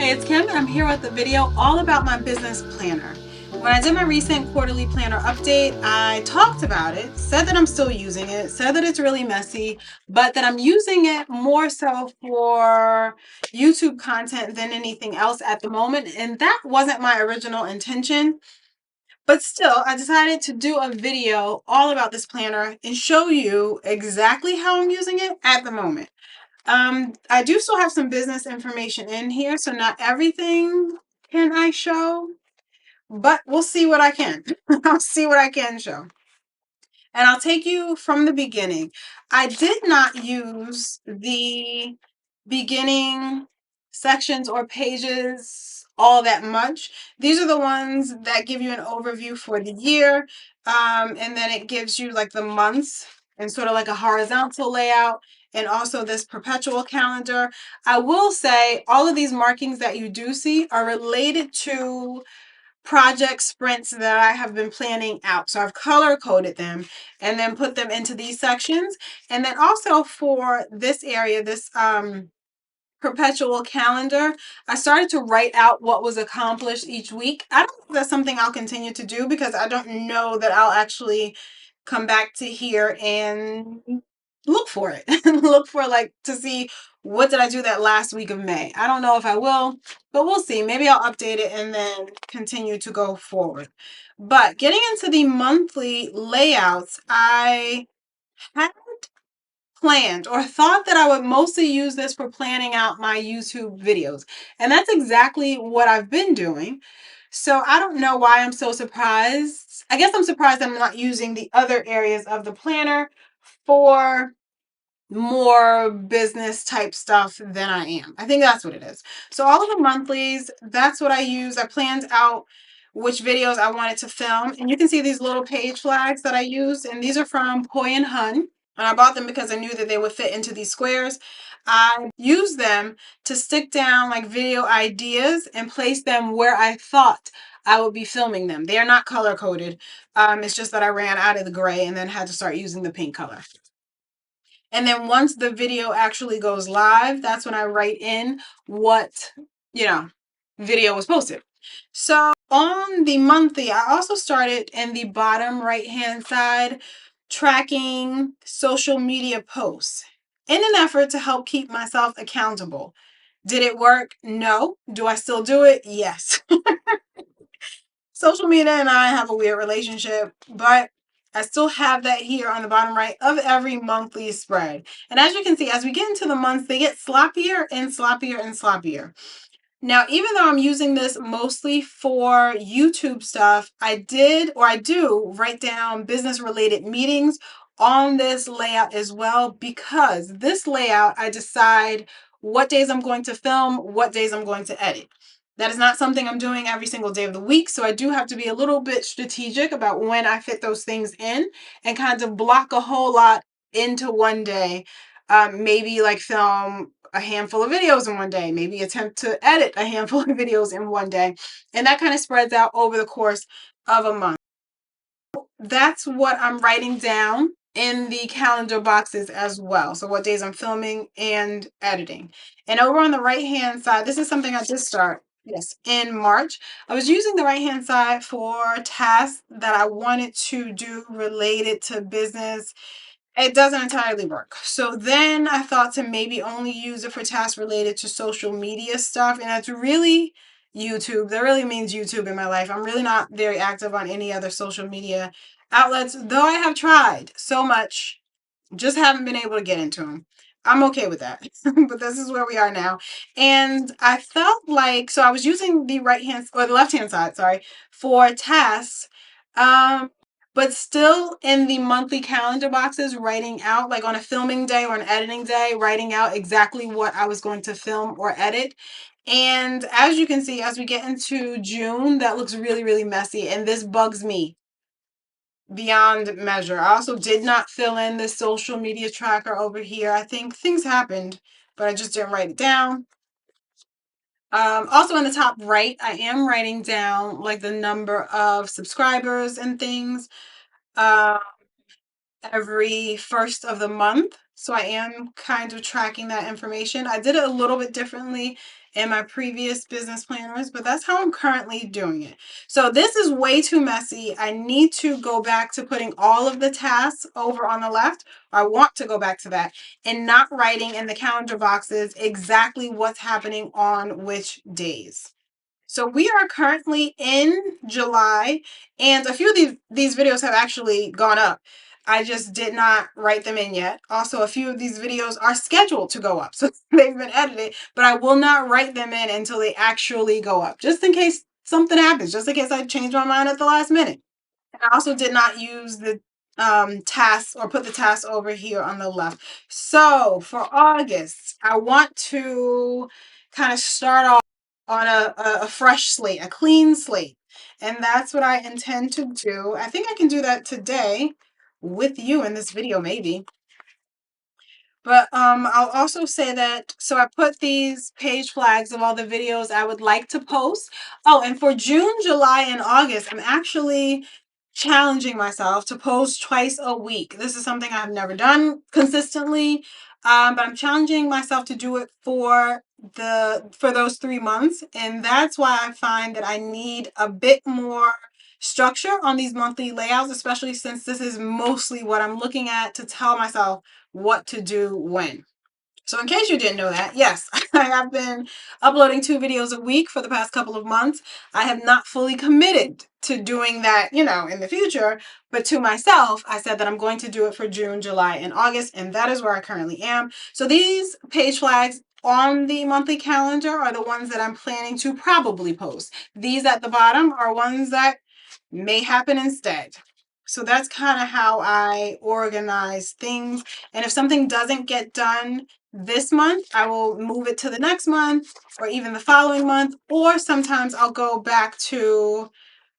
Hey, it's Kim and I'm here with a video all about my business planner. When I did my recent quarterly planner update, I talked about it, said that I'm still using it, said that it's really messy, but that I'm using it more so for YouTube content than anything else at the moment. And that wasn't my original intention. But still, I decided to do a video all about this planner and show you exactly how I'm using it at the moment. I do still have some business information in here, so not everything can I show, but we'll see what I can. I'll see what I can show. And I'll take you from the beginning. I did not use the beginning sections or pages all that much. These are the ones that give you an overview for the year. And then it gives you like the months and sort of like a horizontal layout, and also this perpetual calendar. I will say all of these markings that you do see are related to project sprints that I have been planning out. So I've color coded them and then put them into these sections. And then also for this area, this perpetual calendar, I started to write out what was accomplished each week. I don't know if that's something I'll continue to do because I don't know that I'll actually come back to here and look for it. Look for like to see what did I do that last week of May. I don't know if I will, but we'll see. Maybe I'll update it and then continue to go forward. But getting into the monthly layouts, I had planned or thought that I would mostly use this for planning out my YouTube videos. And that's exactly what I've been doing. So I don't know why I'm so surprised. I guess I'm surprised I'm not using the other areas of the planner for more business type stuff than I am. I think that's what it is. So all of the monthlies, that's what I use. I planned out which videos I wanted to film. And you can see these little page flags that I used. And these are from Poi and Hun. And I bought them because I knew that they would fit into these squares. I used them to stick down like video ideas and place them where I thought I would be filming them. They are not color coded. It's just that I ran out of the gray and then had to start using the pink color. And then once the video actually goes live, that's when I write in what, video was posted. So on the monthly, I also started in the bottom right-hand side tracking social media posts in an effort to help keep myself accountable. Did it work? No. Do I still do it? Yes. Social media and I have a weird relationship, but I still have that here on the bottom right of every monthly spread. And as you can see, as we get into the months, they get sloppier and sloppier and sloppier. Now, even though I'm using this mostly for YouTube stuff, I do write down business related meetings on this layout as well, because this layout, I decide what days I'm going to film, what days I'm going to edit. That is not something I'm doing every single day of the week. So I do have to be a little bit strategic about when I fit those things in and kind of block a whole lot into one day. Maybe like film a handful of videos in one day, maybe attempt to edit a handful of videos in one day. And that kind of spreads out over the course of a month. That's what I'm writing down in the calendar boxes as well. So what days I'm filming and editing. And over on the right hand side, this is something I did start. Yes, in March. I was using the right hand side for tasks that I wanted to do related to business. It doesn't entirely work. So then I thought to maybe only use it for tasks related to social media stuff. And that's really YouTube. That really means YouTube in my life. I'm really not very active on any other social media outlets, though I have tried so much, just haven't been able to get into them. I'm okay with that. But this is where we are now. And I felt like, so I was using the right hand or the left hand side, sorry, for tasks. But still in the monthly calendar boxes, writing out like on a filming day or an editing day, writing out exactly what I was going to film or edit. And as you can see, as we get into June, that looks really, really messy. And this bugs me beyond measure. I also did not fill in this social media tracker over here. I think things happened, but I just didn't write it down. Also in the top right, I am writing down like the number of subscribers and things every first of the month. So I am kind of tracking that information. I did it a little bit differently in my previous business planners, but that's how I'm currently doing it. So this is way too messy. I need to go back to putting all of the tasks over on the left. I want to go back to that and not writing in the calendar boxes exactly what's happening on which days. So we are currently in July, and a few of these videos have actually gone up. I just did not write them in yet. Also, a few of these videos are scheduled to go up, so they've been edited, but I will not write them in until they actually go up, just in case something happens, just in case I change my mind at the last minute. And I also did not use the tasks or put the tasks over here on the left. So for August, I want to kind of start off on a fresh slate, a clean slate. And that's what I intend to do. I think I can do that today with you in this video, maybe. But I'll also say that, so I put these page flags of all the videos I would like to post. Oh, and for June, July, and August, I'm actually challenging myself to post twice a week. This is something I've never done consistently, but I'm challenging myself to do it for those 3 months, and that's why I find that I need a bit more structure on these monthly layouts, especially since this is mostly what I'm looking at to tell myself what to do when. So in case you didn't know that, yes, I have been uploading 2 videos a week for the past couple of months. I have not fully committed to doing that, in the future, but to myself, I said that I'm going to do it for June, July, and August, and that is where I currently am. So these page flags on the monthly calendar are the ones that I'm planning to probably post. These at the bottom are ones that may happen instead. So that's kind of how I organize things. And if something doesn't get done this month, I will move it to the next month or even the following month. Or sometimes I'll go back to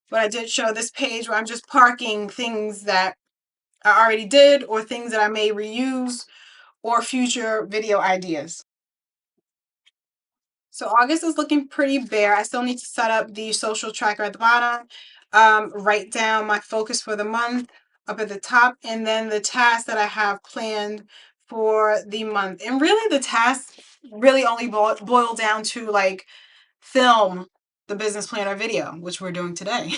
what I did show, this page where I'm just parking things that I already did or things that I may reuse or future video ideas. So August is looking pretty bare. I still need to set up the social tracker at the bottom, write down my focus for the month up at the top, and then the tasks that I have planned for the month. And really the tasks really only boil down to like film the business planner video, which we're doing today.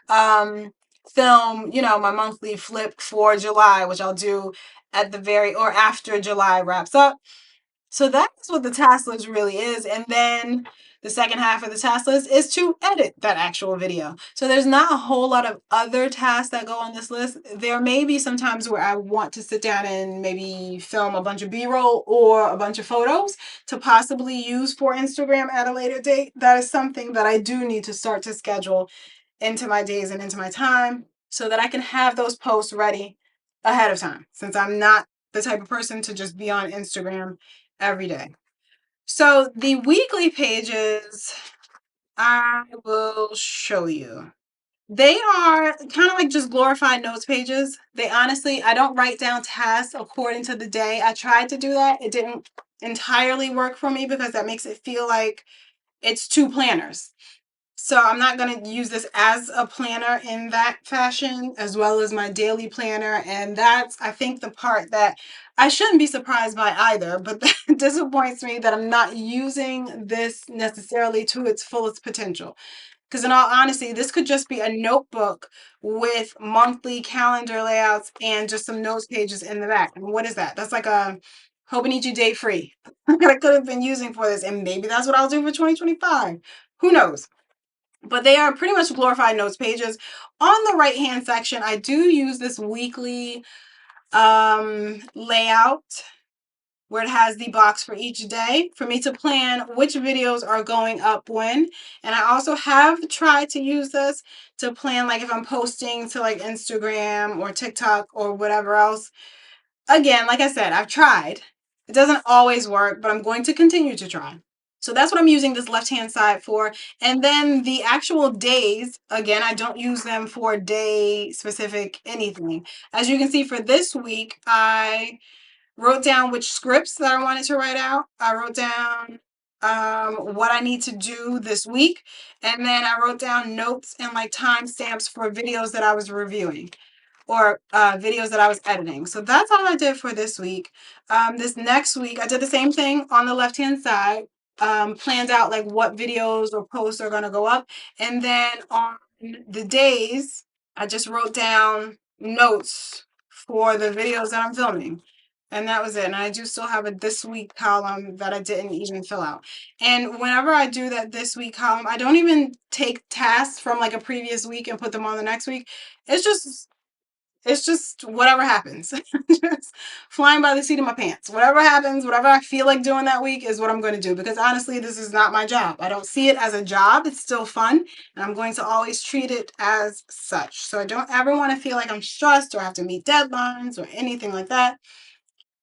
um, film, my monthly flip for July, which I'll do at the very or after July wraps up. So that's what the task list really is. And then the second half of the task list is to edit that actual video. So there's not a whole lot of other tasks that go on this list. There may be some times where I want to sit down and maybe film a bunch of B-roll or a bunch of photos to possibly use for Instagram at a later date. That is something that I do need to start to schedule into my days and into my time so that I can have those posts ready ahead of time, since I'm not the type of person to just be on Instagram every day. So the weekly pages, I will show you. They are kind of like just glorified notes pages. I don't write down tasks according to the day. I tried to do that. It didn't entirely work for me because that makes it feel like it's 2 planners. So I'm not going to use this as a planner in that fashion, as well as my daily planner. And that's, I think, the part that I shouldn't be surprised by either, but that disappoints me that I'm not using this necessarily to its fullest potential. Because in all honesty, this could just be a notebook with monthly calendar layouts and just some notes pages in the back. And what is that? That's like a Hobonichi day free that I could have been using for this. And maybe that's what I'll do for 2025. Who knows? But they are pretty much glorified notes pages. On the right hand section, I do use this weekly layout where it has the box for each day for me to plan which videos are going up when. And I also have tried to use this to plan, like if I'm posting to like Instagram or TikTok or whatever else. Again, like I said, I've tried. It doesn't always work, but I'm going to continue to try. So that's what I'm using this left-hand side for. And then the actual days, again, I don't use them for day specific anything. As you can see for this week, I wrote down which scripts that I wanted to write out. I wrote down what I need to do this week. And then I wrote down notes and like timestamps for videos that I was reviewing. or videos that I was editing. So that's all I did for this week. This next week, I did the same thing on the left-hand side. Planned out like what videos or posts are going to go up. And then on the days, I just wrote down notes for the videos that I'm filming. And that was it. And I do still have a this week column that I didn't even fill out. And whenever I do that this week column, I don't even take tasks from like a previous week and put them on the next week. It's just whatever happens. Just flying by the seat of my pants. Whatever happens, whatever I feel like doing that week is what I'm going to do. Because honestly, this is not my job. I don't see it as a job. It's still fun. And I'm going to always treat it as such. So I don't ever want to feel like I'm stressed or have to meet deadlines or anything like that.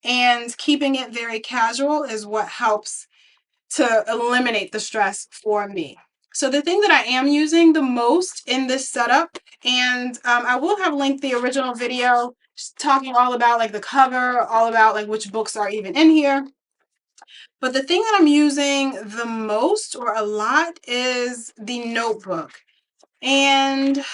And keeping it very casual is what helps to eliminate the stress for me. So the thing that I am using the most in this setup, and I will have linked the original video talking all about like the cover, all about like which books are even in here. But the thing that I'm using the most or a lot is the notebook. And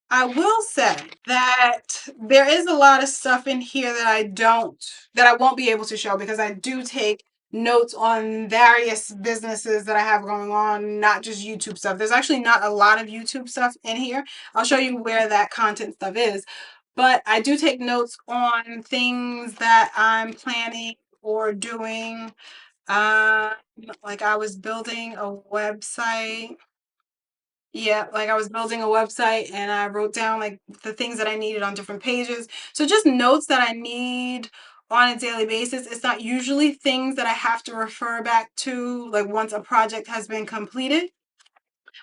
I will say that there is a lot of stuff in here that I won't be able to show because I do take notes on various businesses that I have going on, not just YouTube stuff. There's actually not a lot of YouTube stuff in here. I'll show you where that content stuff is. But I do take notes on things that I'm planning or doing. Like I was building a website. Yeah, like I was building a website and I wrote down like the things that I needed on different pages. So just notes that I need on a daily basis. It's not usually things that I have to refer back to like once a project has been completed.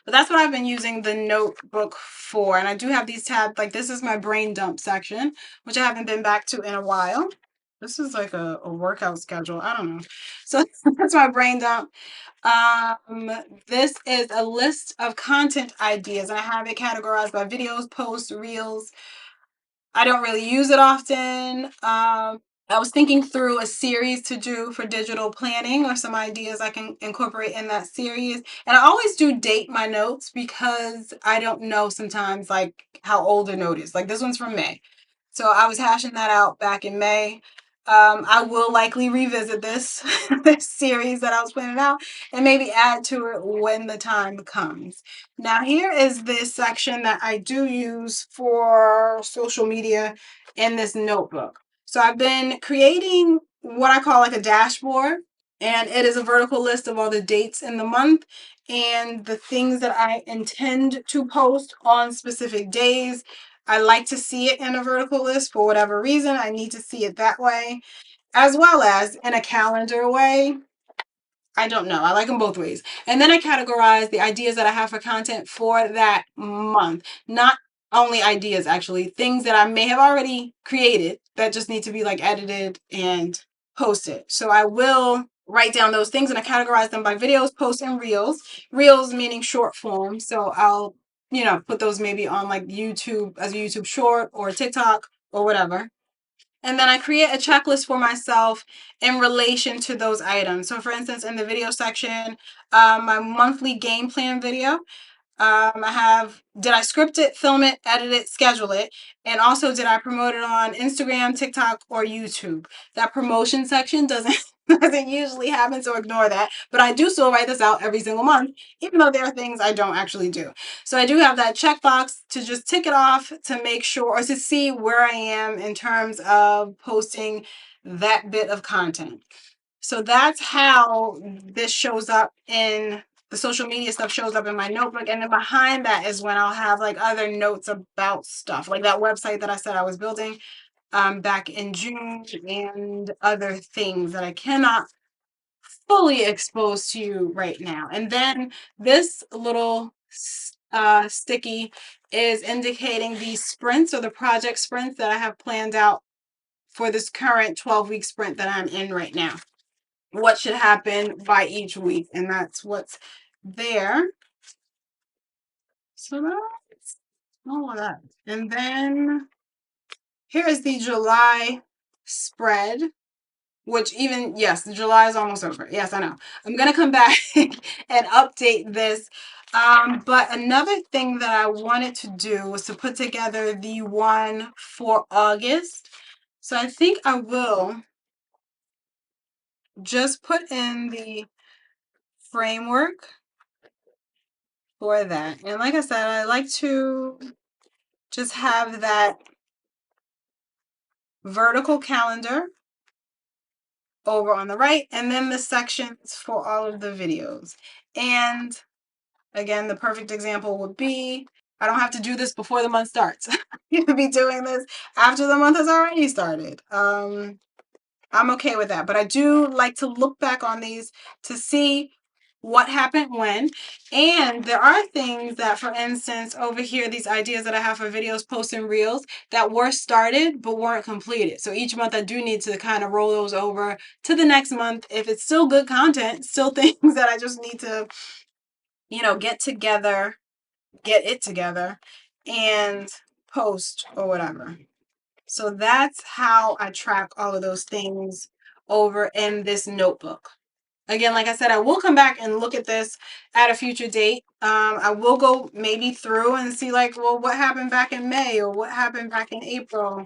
But that's what I've been using the notebook for. And I do have these tabs, like this is my brain dump section, which I haven't been back to in a while. This is like a workout schedule. I don't know. So that's my brain dump. This is a list of content ideas, and I have it categorized by videos, posts, reels. I don't really use it often. I was thinking through a series to do for digital planning or some ideas I can incorporate in that series. And I always do date my notes because I don't know sometimes like how old a note is. Like this one's from May. So I was hashing that out back in May. I will likely revisit this this series that I was planning out and maybe add to it when the time comes. Now here is this section that I do use for social media in this notebook. So I've been creating what I call like a dashboard, and it is a vertical list of all the dates in the month and the things that I intend to post on specific days. I like to see it in a vertical list for whatever reason. I need to see it that way, as well as in a calendar way. I don't know. I like them both ways. And then I categorize the ideas that I have for content for that month. Not only ideas, actually, things that I may have already created that just need to be like edited and posted. So I will write down those things and I categorize them by videos, posts, and reels. Reels meaning short form. So I'll put those maybe on like YouTube as a YouTube short or TikTok or whatever. And then I create a checklist for myself in relation to those items. So for instance, in the video section, my monthly game plan video, I have, did I script it, film it, edit it, schedule it? And also, did I promote it on Instagram, TikTok, or YouTube? That promotion section doesn't usually happen, so ignore that. But I do still write this out every single month, even though there are things I don't actually do. So I do have that checkbox to just tick it off to make sure, or to see where I am in terms of posting that bit of content. So that's how this shows up in the social media stuff shows up in my notebook. And then behind that is when I'll have like other notes about stuff, like that website that I said I was building back in June and other things that I cannot fully expose to you right now. And then this little sticky is indicating the sprints or the project sprints that I have planned out for this current 12-week sprint that I'm in right now. What should happen by each week, and that's what's there. So that's all of that. And then here is the July spread, which yes, July is almost over. Yes, I know. I'm going to come back and update this But another thing that I wanted to do was to put together the one for August. So I think I will just put in the framework for that. And like I said, I like to just have that vertical calendar over on the right, and then the sections for all of the videos. And again, the perfect example would be, I don't have to do this before the month starts. You could be doing this after the month has already started. I'm okay with that, but I do like to look back on these to see what happened when. And there are things that, for instance, over here, these ideas that I have for videos, posts, and reels that were started but weren't completed. So each month I do need to kind of roll those over to the next month. If it's still good content, still things that I just need to, get together, get it together, and post or whatever. So that's how I track all of those things over in this notebook. Again, like I said, I will come back and look at this at a future date. I will go maybe through and see like, well, what happened back in May or what happened back in April.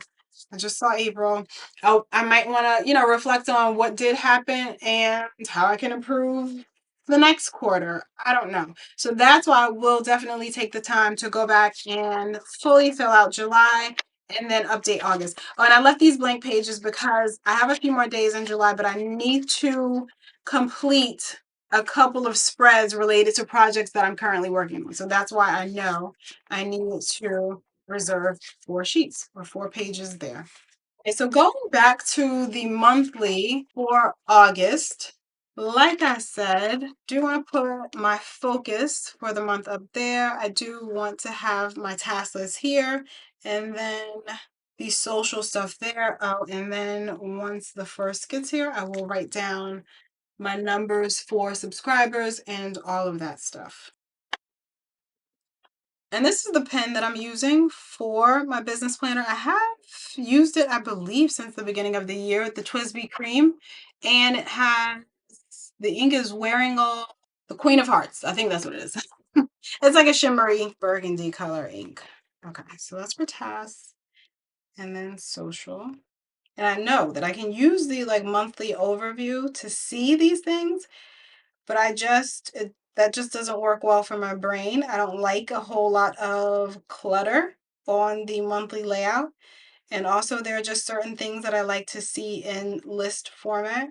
I just saw April. I might want to, reflect on what did happen and how I can improve the next quarter. I don't know. So that's why I will definitely take the time to go back and fully fill out July and then update August. Oh, and I left these blank pages because I have a few more days in July, but I need to complete a couple of spreads related to projects that I'm currently working on. So that's why I know I need to reserve 4 sheets or 4 pages there. Okay, so going back to the monthly for August, like I said, do want to put my focus for the month up there. I do want to have my task list here, and then the social stuff there. Oh, and then once the first gets here, I will write down my numbers for subscribers and all of that stuff. And this is the pen that I'm using for my business planner. I have used it, I believe, since the beginning of the year, the Twisby Cream. And it has, the ink is wearing off the Queen of Hearts. I think that's what it is. It's like a shimmery burgundy color ink. Okay, so that's for tasks and then social. And I know that I can use the like monthly overview to see these things, but that just doesn't work well for my brain. I don't like a whole lot of clutter on the monthly layout. And also there are just certain things that I like to see in list format.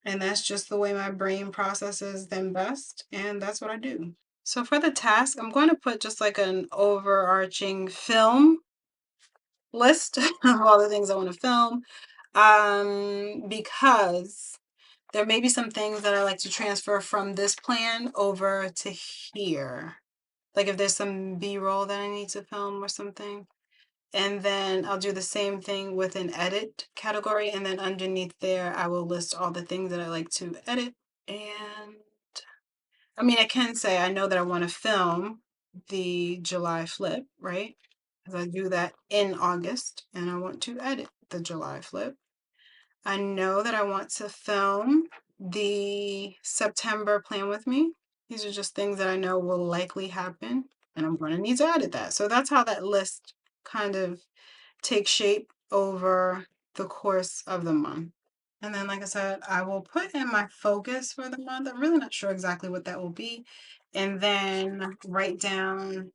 And that's just the way my brain processes them best. And that's what I do. So for the task, I'm going to put just like an overarching film list of all the things I want to film. Because there may be some things that I like to transfer from this plan over to here. Like if there's some B-roll that I need to film or something. And then I'll do the same thing with an edit category. And then underneath there, I will list all the things that I like to edit. And I mean, I can say I know that I want to film the July flip, right? Because I do that in August and I want to edit the July flip. I know that I want to film the September plan with me. These are just things that I know will likely happen and I'm going to need to edit that. So that's how that list kind of takes shape over the course of the month. And then, like I said, I will put in my focus for the month. I'm really not sure exactly what that will be. And then write down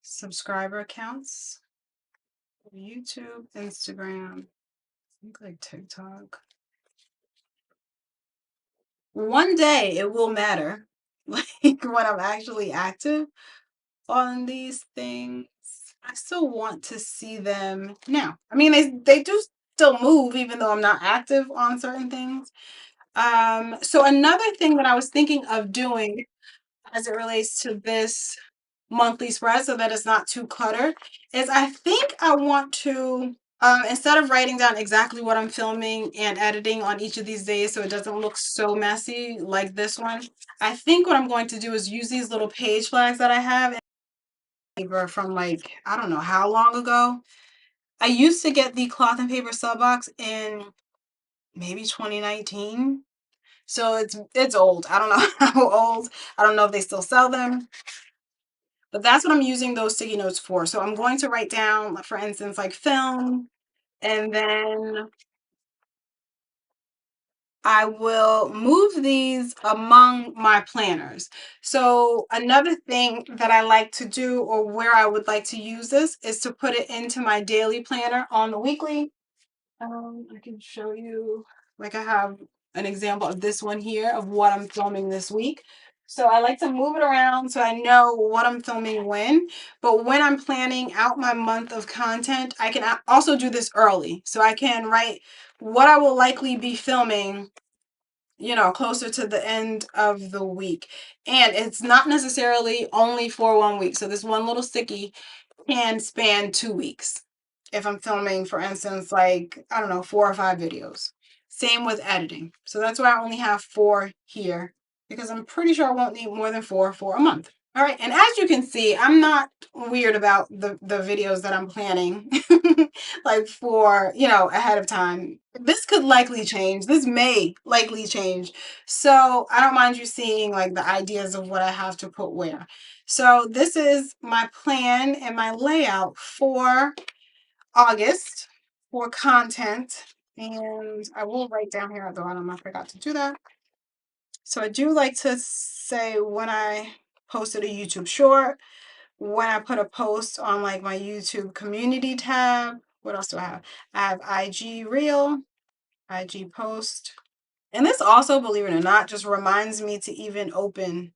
subscriber counts, YouTube, Instagram, I think like TikTok. One day it will matter, like when I'm actually active on these things. I still want to see them now. I mean, they do still move even though I'm not active on certain things. So another thing that I was thinking of doing as it relates to this monthly spread so that it's not too cluttered is I think I want to instead of writing down exactly what I'm filming and editing on each of these days so it doesn't look so messy like this one, I think what I'm going to do is use these little page flags that I have from like, I don't know how long ago. I used to get the cloth and paper sub box in maybe 2019. So it's old. I don't know how old. I don't know if they still sell them. But that's what I'm using those sticky notes for. So I'm going to write down, for instance, like film, and then I will move these among my planners. So another thing that I like to do, or where I would like to use this, is to put it into my daily planner on the weekly. I can show you, like I have an example of this one here of what I'm filming this week. So I like to move it around so I know what I'm filming when. But when I'm planning out my month of content, I can also do this early. So I can write what I will likely be filming, closer to the end of the week. And it's not necessarily only for 1 week. So this one little sticky can span 2 weeks if I'm filming, for instance, like, I don't know, 4 or 5 videos. Same with editing. So that's why I only have 4 here, because I'm pretty sure I won't need more than 4 for a month. All right, and as you can see, I'm not weird about the videos that I'm planning like for, ahead of time. This could likely change. This may likely change. So I don't mind you seeing like the ideas of what I have to put where. So this is my plan and my layout for August for content. And I will write down here at the bottom. I forgot to do that. So I do like to say when I posted a YouTube short, when I put a post on like my YouTube community tab. What else do I have? I have IG Reel, IG Post. And this also, believe it or not, just reminds me to even open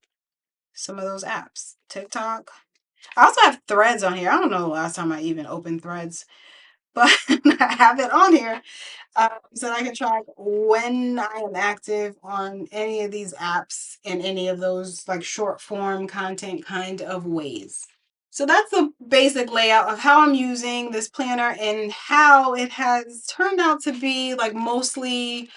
some of those apps. TikTok. I also have Threads on here. I don't know the last time I even opened Threads, but I have it on here so that I can track when I am active on any of these apps in any of those like short form content kind of ways. So that's the basic layout of how I'm using this planner and how it has turned out to be like mostly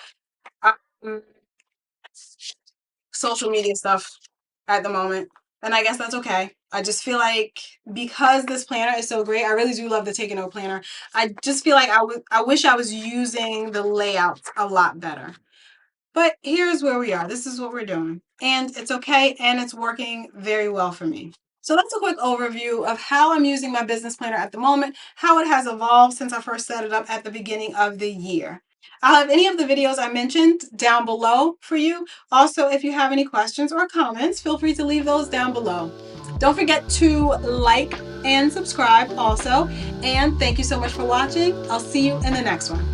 social media stuff at the moment. And I guess that's okay. I just feel like because this planner is so great, I really do love the Take a Note planner. I just feel like I wish I was using the layouts a lot better. But here's where we are. This is what we're doing. And it's okay, and it's working very well for me. So that's a quick overview of how I'm using my business planner at the moment, how it has evolved since I first set it up at the beginning of the year. I'll have any of the videos I mentioned down below for you. Also, if you have any questions or comments, feel free to leave those down below. Don't forget to like and subscribe also. And thank you so much for watching. I'll see you in the next one.